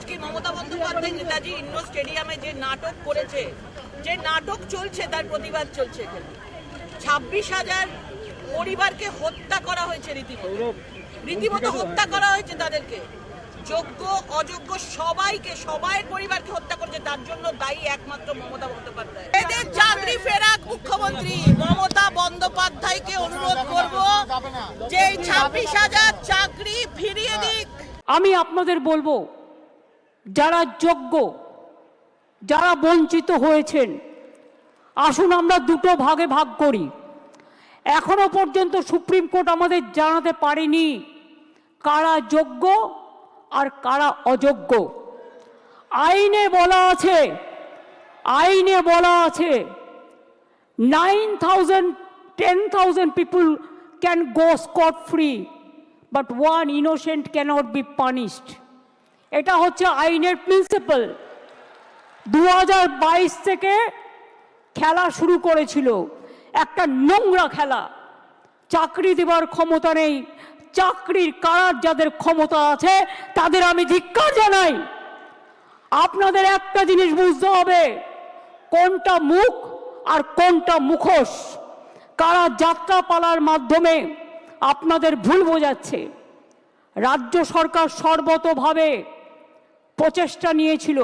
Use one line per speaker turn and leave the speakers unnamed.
আজকে মমতা বন্দ্যোপাধ্যায় নেতাজি ইন্ডোর স্টেডিয়ামে যে নাটক করেছে, যে নাটক চলছে, তার প্রতিবাদ চলছে। 26,000 পরিবারকে হত্যা করা হয়েছে, রীতিমতো হত্যা করা হয়েছে তাদেরকে। যোগ্য অযোগ্য সবাইয়ের পরিবারকে হত্যা করেছে। তার জন্য দায়ী একমাত্র মমতা বন্দ্যোপাধ্যায়। এদের চাকরি ফেরাক মুখ্যমন্ত্রী মমতা বন্দ্যোপাধ্যায়কে অনুরোধ করব যে 26,000 চাকরি ফিরিয়ে দিক।
আমি আপনাদের বলবো, যারা যোগ্য, যারা বঞ্চিত হয়েছেন, আসুন আমরা দুটো ভাগে ভাগ করি। এখনো পর্যন্ত সুপ্রিম কোর্ট আমাদের জানাতে পারেনি কারা যোগ্য আর কারা অযোগ্য। আইনে বলা আছে 9,000 10,000 people can go scot free, but one innocent cannot be punished. এটা হচ্ছে আইনের প্রিন্সিপাল। 2022 থেকে খেলা শুরু করেছিল, একটা নোংরা খেলা। চাকরি দেওয়ার ক্ষমতা নেই, চাকরির কারার যাদের ক্ষমতা আছে তাদের আমি ধিক্কার জানাই। আপনাদের একটা জিনিস বুঝতে হবে, কোনটা মুখ আর কোনটা মুখোশ। কারা যাত্রাপালার মাধ্যমে আপনাদের ভুল বোঝাচ্ছে। রাজ্য সরকার সর্বতোভাবে প্রচেষ্টা নিয়েছিল